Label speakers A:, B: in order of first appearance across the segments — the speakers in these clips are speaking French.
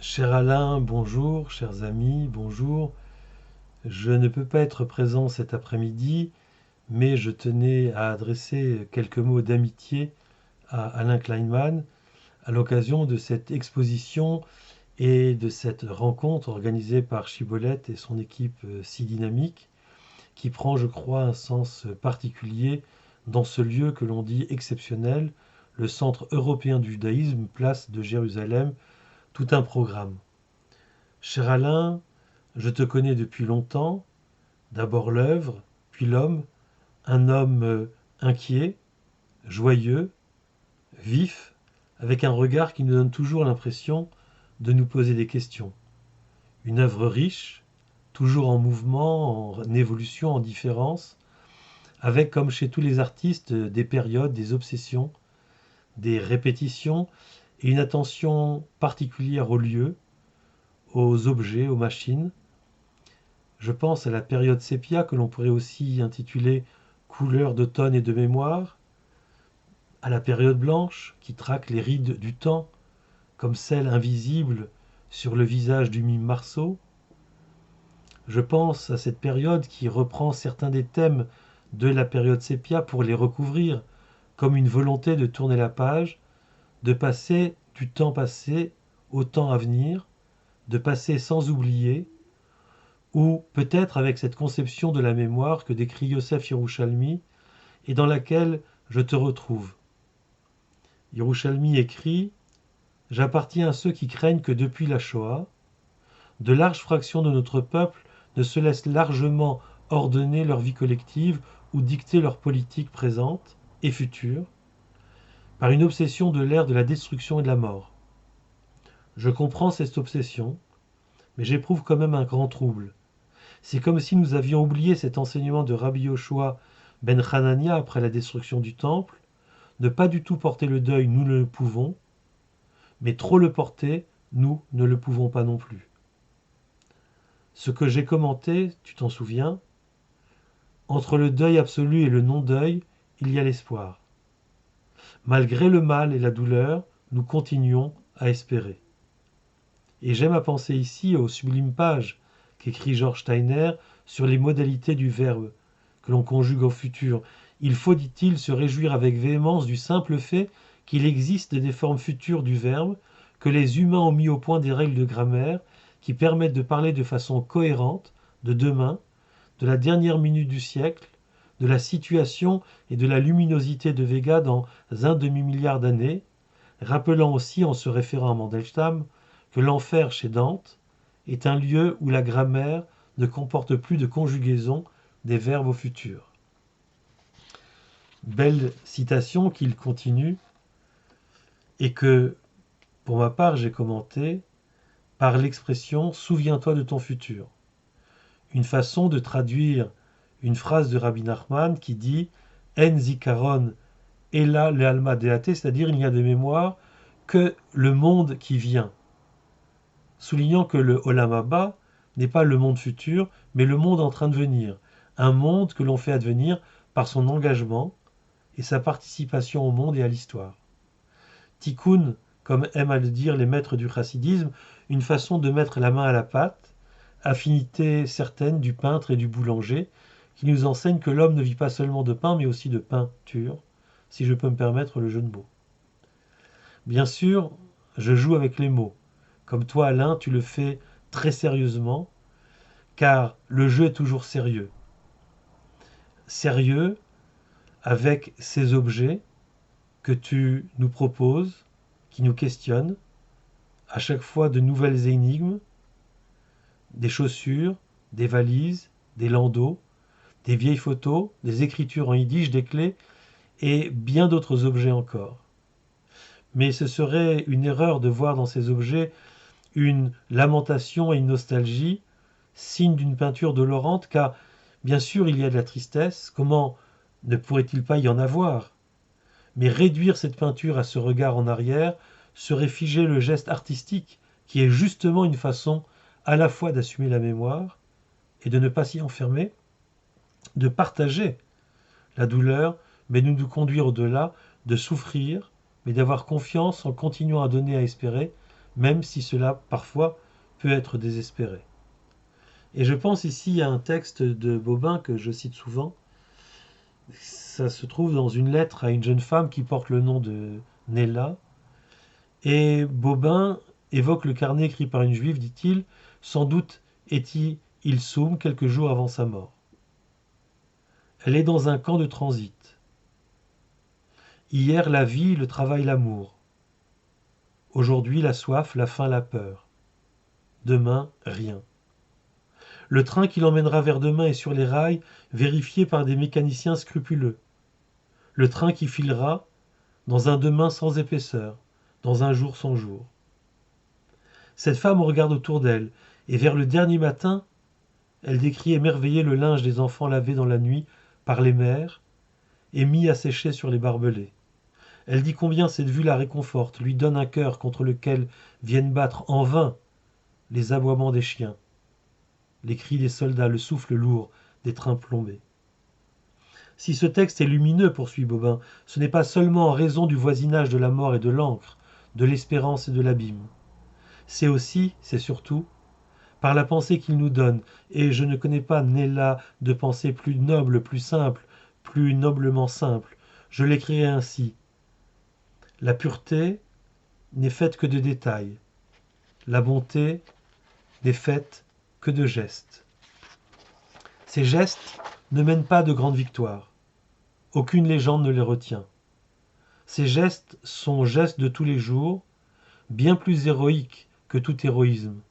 A: Cher Alain, bonjour, chers amis, bonjour. Je ne peux pas être présent cet après-midi, mais je tenais à adresser quelques mots d'amitié à Alain Kleinman à l'occasion de cette exposition et de cette rencontre organisée par Chibolette et son équipe si dynamique, qui prend, je crois, un sens particulier dans ce lieu que l'on dit exceptionnel, le Centre européen du judaïsme, place de Jérusalem, tout un programme. Cher Alain, je te connais depuis longtemps, d'abord l'œuvre, puis l'homme, un homme inquiet, joyeux, vif, avec un regard qui nous donne toujours l'impression de nous poser des questions. Une œuvre riche, toujours en mouvement, en évolution, en différence, avec, comme chez tous les artistes, des périodes, des obsessions, des répétitions et une attention particulière aux lieux, aux objets, aux machines. Je pense à la période sépia que l'on pourrait aussi intituler couleur d'automne et de mémoire, à la période blanche qui traque les rides du temps, comme celle invisible sur le visage du mime Marceau. Je pense à cette période qui reprend certains des thèmes de la période sépia pour les recouvrir, comme une volonté de tourner la page, de passer du temps passé au temps à venir, de passer sans oublier, ou peut-être avec cette conception de la mémoire que décrit Yosef Yerushalmi et dans laquelle je te retrouve. Yerushalmi écrit: J'appartiens à ceux qui craignent que depuis la Shoah, de larges fractions de notre peuple ne se laissent largement ordonner leur vie collective ou dicter leur politique présente et future par une obsession de l'ère de la destruction et de la mort. Je comprends cette obsession, mais j'éprouve quand même un grand trouble. C'est comme si nous avions oublié cet enseignement de Rabbi Yoshua ben Hanania après la destruction du temple. Ne pas du tout porter le deuil, nous ne le pouvons, mais trop le porter, nous ne le pouvons pas non plus. Ce que j'ai commenté, tu t'en souviens, entre le deuil absolu et le non-deuil, il y a l'espoir. Malgré le mal et la douleur, nous continuons à espérer. Et j'aime à penser ici aux sublimes pages qu'écrit George Steiner sur les modalités du verbe que l'on conjugue au futur. Il faut, dit-il, se réjouir avec véhémence du simple fait qu'il existe des formes futures du verbe, que les humains ont mis au point des règles de grammaire qui permettent de parler de façon cohérente de demain, de la dernière minute du siècle, de la situation et de la luminosité de Vega dans un demi-milliard d'années, rappelant aussi, en se référant à Mandelstam, que l'enfer chez Dante est un lieu où la grammaire ne comporte plus de conjugaison des verbes au futur. Belle citation qu'il continue et que, pour ma part, j'ai commenté par l'expression « souviens-toi de ton futur ». Une façon de traduire une phrase de Rabbi Nachman qui dit « En zikaron ela lealma deate », c'est-à-dire « il n'y a de mémoire que le monde qui vient », soulignant que le Olam Haba n'est pas le monde futur, mais le monde en train de venir, un monde que l'on fait advenir par son engagement et sa participation au monde et à l'histoire. Tikkun, comme aiment à le dire les maîtres du chassidisme, une façon de mettre la main à la pâte, affinité certaine du peintre et du boulanger, qui nous enseigne que l'homme ne vit pas seulement de pain, mais aussi de peinture, si je peux me permettre le jeu de mots. Bien sûr, je joue avec les mots. Comme toi, Alain, tu le fais très sérieusement, car le jeu est toujours sérieux. Sérieux avec ces objets que tu nous proposes, qui nous questionnent, à chaque fois de nouvelles énigmes, des chaussures, des valises, des landaux, des vieilles photos, des écritures en yiddish, des clés et bien d'autres objets encore. Mais ce serait une erreur de voir dans ces objets une lamentation et une nostalgie, signe d'une peinture dolorante, car bien sûr il y a de la tristesse, comment ne pourrait-il pas y en avoir? Mais réduire cette peinture à ce regard en arrière serait figer le geste artistique, qui est justement une façon à la fois d'assumer la mémoire et de ne pas s'y enfermer, de partager la douleur, mais de nous conduire au-delà, de souffrir, mais d'avoir confiance en continuant à donner, à espérer, même si cela parfois peut être désespéré. Et je pense ici à un texte de Bobin que je cite souvent. Ça se trouve dans une lettre à une jeune femme qui porte le nom de Nella. Et Bobin évoque le carnet écrit par une juive, dit-il, sans doute est-il Ilsoum quelques jours avant sa mort. Elle est dans un camp de transit. Hier la vie, le travail, l'amour. Aujourd'hui la soif, la faim, la peur. Demain, rien. Le train qui l'emmènera vers demain est sur les rails, vérifié par des mécaniciens scrupuleux. Le train qui filera dans un demain sans épaisseur, dans un jour sans jour. Cette femme regarde autour d'elle, et vers le dernier matin, elle décrit émerveillée le linge des enfants lavés dans la nuit par les mères et mis à sécher sur les barbelés. Elle dit combien cette vue la réconforte, lui donne un cœur contre lequel viennent battre en vain les aboiements des chiens, les cris des soldats, le souffle lourd des trains plombés. Si ce texte est lumineux, poursuit Bobin, ce n'est pas seulement en raison du voisinage de la mort et de l'encre, de l'espérance et de l'abîme. C'est aussi, c'est surtout, par la pensée qu'il nous donne, et je ne connais pas Nella de pensée plus noble, plus simple, plus noblement simple. Je l'écrirai ainsi. La pureté n'est faite que de détails. La bonté n'est faite que de gestes. Ces gestes ne mènent pas de grandes victoires. Aucune légende ne les retient. Ces gestes sont gestes de tous les jours, bien plus héroïques que tout héroïsme.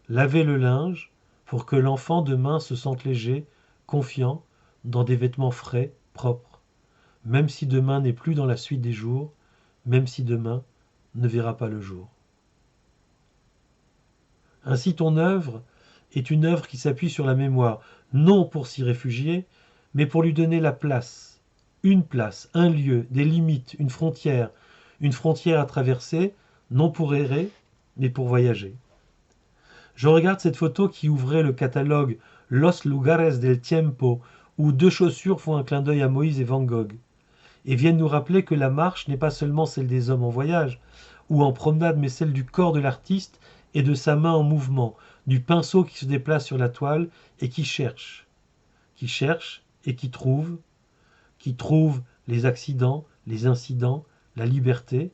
A: Laver le linge pour que l'enfant demain se sente léger, confiant, dans des vêtements frais, propres, même si demain n'est plus dans la suite des jours, même si demain ne verra pas le jour. Ainsi ton œuvre est une œuvre qui s'appuie sur la mémoire, non pour s'y réfugier, mais pour lui donner la place, un lieu, des limites, une frontière à traverser, non pour errer, mais pour voyager. Je regarde cette photo qui ouvrait le catalogue Los lugares del tiempo, où deux chaussures font un clin d'œil à Moïse et Van Gogh, et viennent nous rappeler que la marche n'est pas seulement celle des hommes en voyage ou en promenade, mais celle du corps de l'artiste et de sa main en mouvement, du pinceau qui se déplace sur la toile et qui cherche et qui trouve les accidents, les incidents, la liberté.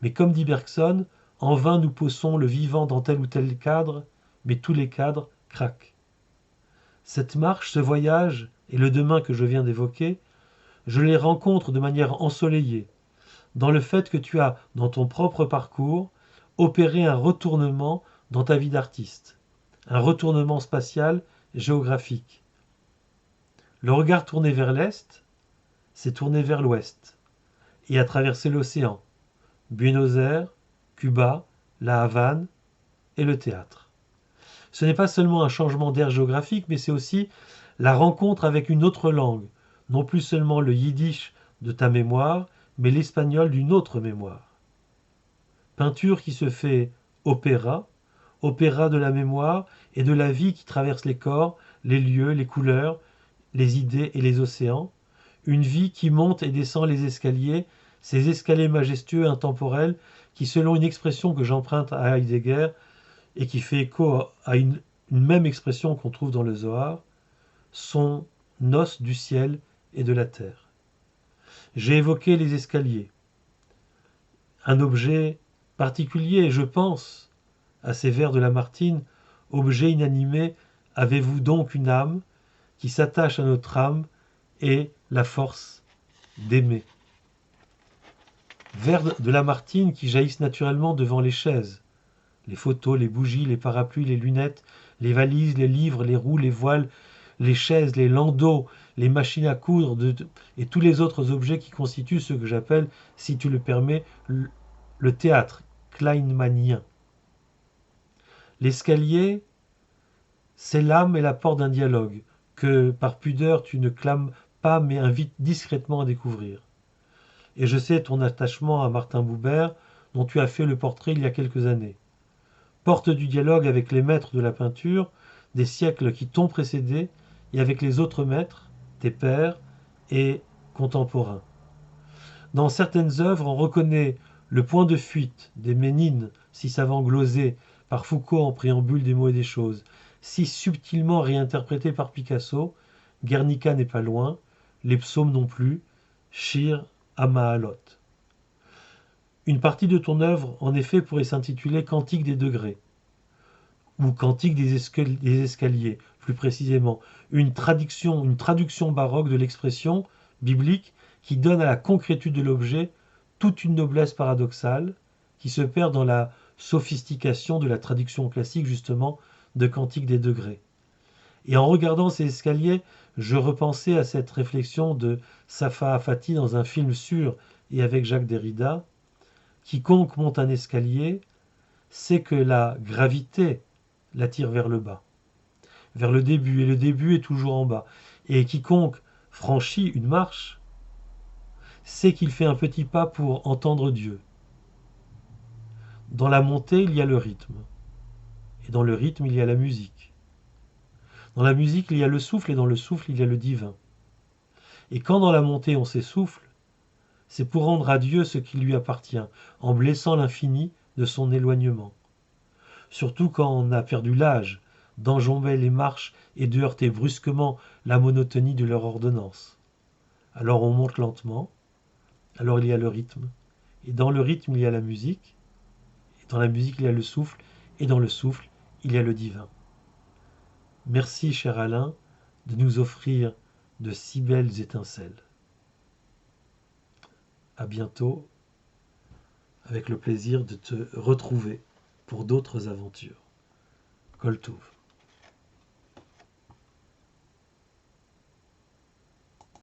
A: Mais comme dit Bergson, en vain nous poussons le vivant dans tel ou tel cadre, mais tous les cadres craquent. Cette marche, ce voyage et le demain que je viens d'évoquer, je les rencontre de manière ensoleillée, dans le fait que tu as, dans ton propre parcours, opéré un retournement dans ta vie d'artiste, un retournement spatial et géographique. Le regard tourné vers l'Est, c'est tourné vers l'Ouest, et a traversé l'océan, Buenos Aires, Cuba, la Havane et le théâtre. Ce n'est pas seulement un changement d'aire géographique, mais c'est aussi la rencontre avec une autre langue, non plus seulement le yiddish de ta mémoire, mais l'espagnol d'une autre mémoire. Peinture qui se fait opéra, opéra de la mémoire et de la vie qui traverse les corps, les lieux, les couleurs, les idées et les océans, une vie qui monte et descend les escaliers, ces escaliers majestueux, intemporels, qui, selon une expression que j'emprunte à Heidegger, et qui fait écho à une même expression qu'on trouve dans le Zohar, sont noces du ciel et de la terre. J'ai évoqué les escaliers, un objet particulier, et je pense à ces vers de Lamartine, objet inanimé, avez-vous donc une âme qui s'attache à notre âme et la force d'aimer. Vers de Lamartine qui jaillissent naturellement devant les chaises, les photos, les bougies, les parapluies, les lunettes, les valises, les livres, les roues, les voiles, les chaises, les landaux, les machines à coudre et tous les autres objets qui constituent ce que j'appelle, si tu le permets, le théâtre kleinmannien. L'escalier, c'est l'âme et la porte d'un dialogue que, par pudeur, tu ne clames pas mais invites discrètement à découvrir. Et je sais ton attachement à Martin Buber, dont tu as fait le portrait il y a quelques années. Porte du dialogue avec les maîtres de la peinture, des siècles qui t'ont précédé, et avec les autres maîtres, tes pairs et contemporains. Dans certaines œuvres, on reconnaît Le point de fuite des Ménines, si savant glosé par Foucault en préambule des mots et des choses, si subtilement réinterprété par Picasso, Guernica n'est pas loin, les psaumes non plus, Shir à Mahalot. Une partie de ton œuvre, en effet, pourrait s'intituler Cantique des degrés, ou Cantique des escaliers, plus précisément, une traduction baroque de l'expression biblique qui donne à la concrétude de l'objet toute une noblesse paradoxale, qui se perd dans la sophistication de la traduction classique, justement, de Cantique des degrés. Et en regardant ces escaliers, je repensais à cette réflexion de Safa Hafati dans un film Sûr et avec Jacques Derrida. Quiconque monte un escalier sait que la gravité l'attire vers le bas, vers le début, et le début est toujours en bas. Et quiconque franchit une marche sait qu'il fait un petit pas pour entendre Dieu. Dans la montée, il y a le rythme, et dans le rythme, il y a la musique. Dans la musique, il y a le souffle, et dans le souffle, il y a le divin. Et quand dans la montée on s'essouffle, c'est pour rendre à Dieu ce qui lui appartient, en blessant l'infini de son éloignement. Surtout quand on a perdu l'âge d'enjamber les marches et de heurter brusquement la monotonie de leur ordonnance. Alors on monte lentement, alors il y a le rythme, et dans le rythme il y a la musique, et dans la musique il y a le souffle, et dans le souffle il y a le divin. Merci cher Alain de nous offrir de si belles étincelles. À bientôt, avec le plaisir de te retrouver pour d'autres aventures. Kol Tov.